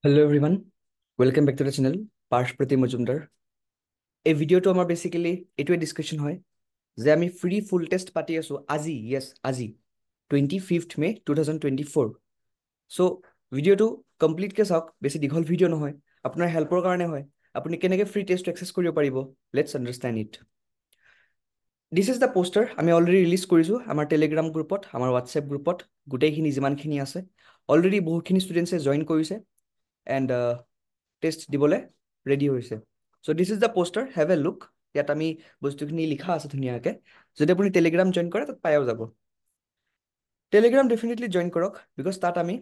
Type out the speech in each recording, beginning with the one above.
Hello everyone, welcome back to the channel পাৰ্শপ্ৰতি Majumdar. এই ভিডিঅ'টো আমাৰ বেচিকেলি এইটোৱে ডিছকাশ্যন হয় যে আমি ফ্ৰী ফুল টেষ্ট পাতি আছোঁ আজি, আজি 25 মে 2024। চ' ভিডিঅ'টো কমপ্লিটকৈ চাওক, বেছি দীঘল ভিডিঅ' নহয়, আপোনাৰ হেল্পৰ কাৰণে হয়। আপুনি কেনেকৈ ফ্ৰী টেষ্টটো এক্সেছ কৰিব পাৰিব, let's understand it. This is the poster আমি অলৰেডি ৰিলিজ কৰিছোঁ আমাৰ টেলিগ্ৰাম গ্ৰুপত, আমাৰ হোৱাটছএপ গ্ৰুপত। গোটেইখিনি যিমানখিনি আছে অলৰেডি বহুতখিনি ষ্টুডেণ্টছে জইন কৰিছে এণ্ড টেষ্ট দিবলৈ ৰেডি হৈছে। So' this is the poster, have a look. ইয়াত আমি বস্তুখিনি লিখা আছে ধুনীয়াকৈ। যদি আপুনি টেলিগ্ৰাম জইন কৰে তাত পায়ো যাব। টেলিগ্ৰাম ডেফিনেটলি জইন কৰক, বিকজ তাত আমি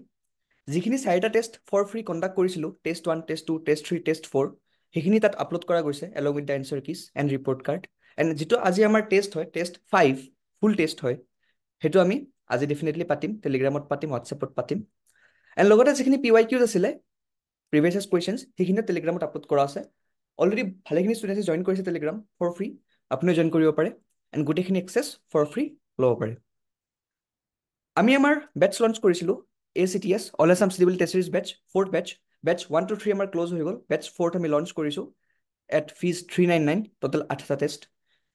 যিখিনি 4টা টেষ্ট ফৰ ফ্ৰী কণ্ডাক্ট কৰিছিলোঁ, টেষ্ট 1, টেষ্ট 2, টেষ্ট 3, টেষ্ট 4, সেইখিনি তাত আপলোড কৰা গৈছে along with the answer keys and report card. And যিটো আজি আমাৰ টেষ্ট হয়, টেষ্ট 5 ফুল টেষ্ট হয়, সেইটো আমি আজি ডেফিনেটলি পাতিম, টেলিগ্ৰামত পাতিম, হোৱাটছএপত পাতিম। এণ্ড লগতে যিখিনি PYQs আছিলে, প্ৰিভিয়াছ কুৱেশ্যনছ, সেইখিনি টেলিগ্ৰামত আপলোড কৰা আছে। অলৰেডি ভালেখিনি ষ্টুডেণ্টে জইন কৰিছে টেলিগ্ৰাম ফৰ ফ্ৰী, আপুনিও জইন কৰিব পাৰে এণ্ড গোটেইখিনি এক্সেছ ফৰ ফ্ৰী ল'ব পাৰে। আমি আমাৰ বেটছ লঞ্চ কৰিছিলোঁ, ACTS All Assam Civil Test Series batches, 4th batches. Batches 1 to 3 আমাৰ ক্ল'জ হৈ গ'ল, বেটছ 4th আমি লঞ্চ কৰিছোঁ এট ফিজ 399, টোটেল 8টা টেষ্ট।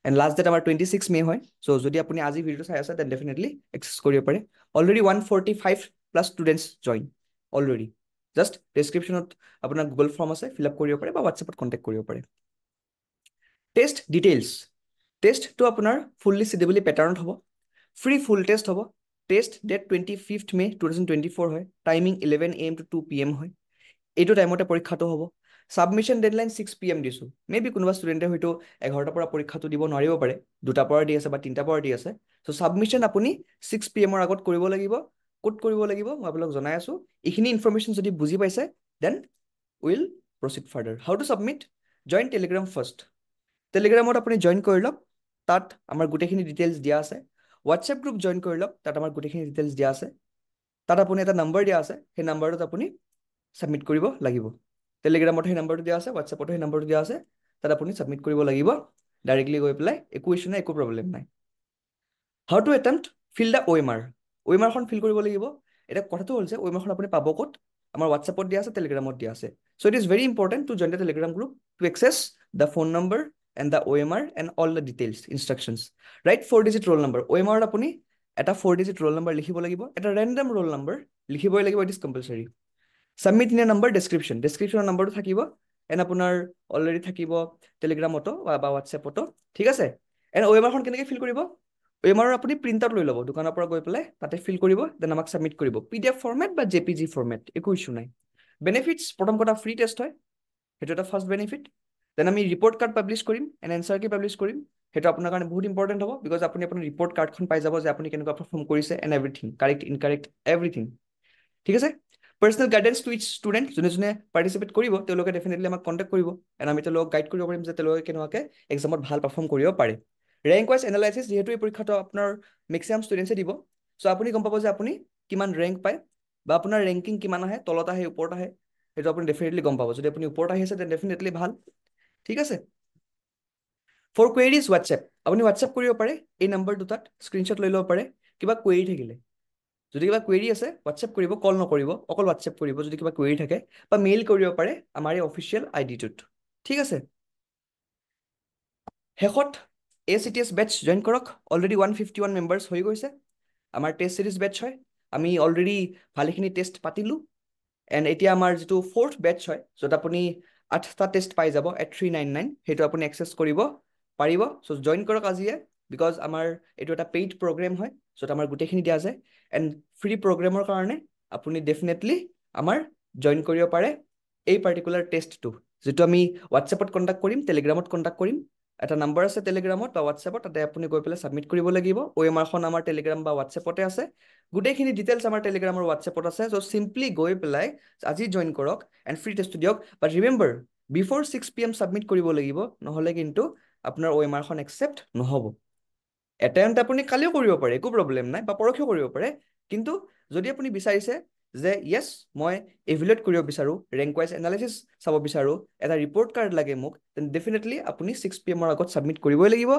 এণ্ড লাষ্ট ডেট আমাৰ 26 মে হয়। চ' যদি আপুনি আজি ভিডিঅ'টো চাই আছে দেন ডেফিনেটলি এক্সেছ কৰিব পাৰে। Already 145+ students join already. Just ডেছক্ৰিপশ্যনত আপোনাৰ গুগল ফৰ্ম আছে, ফিল আপ কৰিব পাৰে বা হোৱাটছএপত কণ্টেক্ট কৰিব পাৰে। টেষ্ট ডিটেইলছ, টেষ্টটো আপোনাৰ ফুল্লি চিডেবলি পেটাৰ্ণত হ'ব, ফ্ৰী ফুল টেষ্ট হ'ব। টেষ্ট ডেট 25 মে 2024 হয়, টাইমিং 11 AM to 2 PM হয়। এইটো টাইমতে পৰীক্ষাটো হ'ব। ছাবমিশ্যন ডেডলাইন 6 PM দিছোঁ। মেবি কোনোবা ষ্টুডেণ্টে হয়তো 11টাৰ পৰা পৰীক্ষাটো দিব নোৱাৰিব পাৰে, 2টাৰ পৰা দি আছে বা 3টাৰ পৰা দি আছে। চ' ছাবমিশ্যন আপুনি 6 PM আগত কৰিব লাগিব। ক'ত কৰিব লাগিব মই আপোনাক জনাই আছোঁ। এইখিনি ইনফৰমেশ্যন যদি বুজি পাইছে then will proceed further. How to submit? Join Telegram first. টেলিগ্ৰামত আপুনি জইন কৰি লওক, তাত আমাৰ গোটেইখিনি ডিটেইলছ দিয়া আছে। হোৱাটছএপ গ্ৰুপ জইন কৰি লওক, তাত আমাৰ গোটেইখিনি ডিটেইলছ দিয়া আছে। তাত আপুনি এটা নম্বৰ দিয়া আছে, সেই নম্বৰটোত আপুনি ছাবমিট কৰিব লাগিব। টেলিগ্ৰামত সেই নম্বৰটো দিয়া আছে, হোৱাটছএপতো সেই নম্বৰটো দিয়া আছে, তাত আপুনি ছাবমিট কৰিব লাগিব ডাইৰেক্টলি গৈ পেলাই। একো ইছ্যু নাই, একো প্ৰব্লেম নাই। How to attempt? Fill the OMR। OMRখন ফিল কৰিব লাগিব। এতিয়া কথাটো হ'ল যে OMRখন আপুনি পাব ক'ত? আমাৰ হোৱাটছএপত দিয়া আছে, টেলিগ্ৰামত দিয়া আছে। So' it is very important to join the Telegram group to access the phone number and the OMR and all the details instructions. Right 4-digit roll number. OMRত আপুনি এটা 4-digit ৰোল নম্বৰ লিখিব লাগিব, এটা ৰেণ্ডম ৰোল নম্বৰ লিখিবই লাগিব, it is compulsory. Submit in a number description, ডেছক্ৰিপশ্যনৰ নম্বৰটো থাকিব এণ্ড আপোনাৰ অলৰেডি থাকিব টেলিগ্ৰামতো বা হোৱাটছএপতো, ঠিক আছে। এণ্ড OMRখন কেনেকৈ ফিল কৰিব? OMR আপুনি প্ৰিণ্ট আউট লৈ ল'ব দোকানৰ পৰা গৈ পেলাই, তাতে ফিল কৰিব, দেন আমাক ছাবমিট কৰিব। PDF ফৰ্মেট বা JPG ফৰ্মেট, একো ইছ্যু নাই। বেনিফিটছ, প্ৰথম কথা ফ্ৰী টেষ্ট হয়, সেইটো এটা ফাৰ্ষ্ট বেনিফিট। দেন আমি ৰিপৰ্ট কাৰ্ড পাব্লিছ কৰিম এণ্ড এনচাৰ কি পাব্লিছ কৰিম, সেইটো আপোনাৰ কাৰণে বহুত ইম্পৰ্টেণ্ট হ'ব, বিকজ আপুনি আপোনাৰ ৰিপৰ্ট কাৰ্ডখন পাই যাব যে আপুনি কেনেকুৱা পাৰফৰ্ম কৰিছে and everything, correct incorrect everything, ঠিক আছে। পাৰ্চনেল গাইডেন্স টু ইচ ষ্টুডেণ্ট, যোনে যোনে পাৰ্টিচিপেট কৰিব তেওঁলোকে ডেফিনেটলি আমাক কণ্টেক্ট কৰিব এণ্ড আমি তেওঁলোকক গাইড কৰিব পাৰিম যে তেওঁলোকে কেনেকুৱাকৈ এক্সামত ভাল পাৰফৰ্ম কৰিব পাৰে। ৰেংক ৱাইজ এনালাইচিছ, যিহেতু এই পৰীক্ষাটো আপোনাৰ মেক্সিমাম ষ্টুডেণ্টছে দিব, চ' আপুনি গম পাব যে আপুনি কিমান ৰেংক পায় বা আপোনাৰ ৰেংকিং কিমান আহে, তলত আহে ওপৰত আহে, সেইটো আপুনি ডেফিনেটলি গম পাব। যদি আপুনি ওপৰত আহি আছে তেন্তে ডেফিনেটলি ভাল, ঠিক আছে। ফৰ কুৱেৰিজ হোৱাটছএপ, আপুনি হোৱাটছএপ কৰিব পাৰে এই নম্বৰ দুটাত, স্ক্ৰীনশ্বট লৈ ল'ব পাৰে কিবা কুৱেৰি থাকিলে। যদি কিবা কুৱেৰি আছে হোৱাটছএপ কৰিব, কল নকৰিব, অকল হোৱাটছএপ কৰিব যদি কিবা কুৱেৰি থাকে, বা মেইল কৰিব পাৰে আমাৰ এই অফিচিয়েল IDটোত, ঠিক আছে। শেষত ACTS বেটছ জইন কৰক। অলৰেডি 151 মেম্বাৰ্ছ হৈ গৈছে। আমাৰ টেষ্ট চিৰিজ বেটছ হয়, আমি অলৰেডি ভালেখিনি টেষ্ট পাতিলোঁ এণ্ড এতিয়া আমাৰ যিটো 4th বেটছ হয়, য'ত আপুনি 8টা টেষ্ট পাই যাব এট 399, সেইটো আপুনি এক্সেছ কৰিব পাৰিব। চ' জইন কৰক আজিয়ে, বিকজ আমাৰ এইটো এটা পেইড প্ৰগ্ৰেম হয়, য'ত আমাৰ গোটেইখিনি দিয়া যায় এণ্ড ফ্ৰী প্ৰগ্ৰেমৰ কাৰণে আপুনি ডেফিনেটলি আমাৰ জইন কৰিব পাৰে এই পাৰ্টিকুলাৰ টেষ্টটো, যিটো আমি হোৱাটছএপত কণ্টেক্ট কৰিম, টেলিগ্ৰামত কণ্টেক্ট কৰিম। এটা নম্বৰ আছে টেলিগ্ৰামত বা হোৱাটছএপত, তাতে আপুনি গৈ পেলাই ছাবমিট কৰিব লাগিব। OMRখন আমাৰ টেলিগ্ৰাম বা হোৱাটছএপতে আছে, গোটেইখিনি ডিটেইলছ আমাৰ টেলিগ্ৰাম আৰু হোৱাটছএপত আছে। চ' চিম্পলি গৈ পেলাই আজি জইন কৰক এণ্ড ফ্ৰী টেষ্টটো দিয়ক। বাট ৰিমেম্বাৰ, বিফৰ 6 PM ছাবমিট কৰিব লাগিব, নহ'লে কিন্তু আপোনাৰ OMRখন একচেপ্ট নহ'ব। এটেম্প্ট আপুনি কালিও কৰিব পাৰে, একো প্ৰব্লেম নাই, বা পৰহিও কৰিব পাৰে, কিন্তু যদি আপুনি বিচাৰিছে যে য়েছ মই ইভেলুৱেট কৰিব বিচাৰোঁ, ৰেংক ৱাইজ এনালাইচিছ চাব বিচাৰোঁ, এটা ৰিপৰ্ট কাৰ্ড লাগে মোক, দেন ডেফিনেটলি আপুনি 6 PM আগত ছাবমিট কৰিবই লাগিব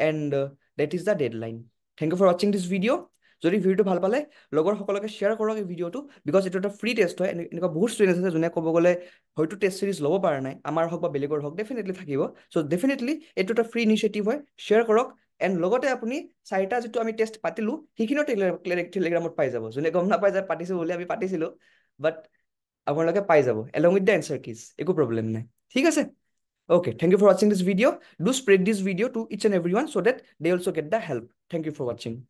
and date is the deadline. Thank you for ৱাচিং দিছ ভিডিঅ'। যদি ভিডিঅ'টো ভাল পালে লগৰ সকলোকে শ্বেয়াৰ কৰক এই ভিডিঅ'টো, বিকজ এইটো এটা ফ্ৰী টেষ্ট হয়। এনেকুৱা বহুত ষ্টুডেণ্ট আছে যোনে ক'ব গ'লে হয়তো টেষ্ট চিৰিজ ল'ব পৰা নাই, আমাৰ হওক বা বেলেগৰ হওক, ডেফিনেটলি থাকিব। চ' ডেফিনেটলি এইটো এটা ফ্ৰী ইনিচিয়েটিভ হয়, শ্বেয়াৰ কৰক। এণ্ড লগতে আপুনি 4টা যিটো আমি টেষ্ট পাতিলোঁ সেইখিনিও টেলিগ্ৰামত পাই যাব। যোনে গম নাপায় যে পাতিছোঁ বুলি, আমি পাতিছিলোঁ, বাট আপোনালোকে পাই যাব along with the answer keys, একো প্ৰব্লেম নাই। ঠিক আছে? Okay, thank you for watching this video. Do spread this video to each and everyone so that they also get the help. Thank you for watching.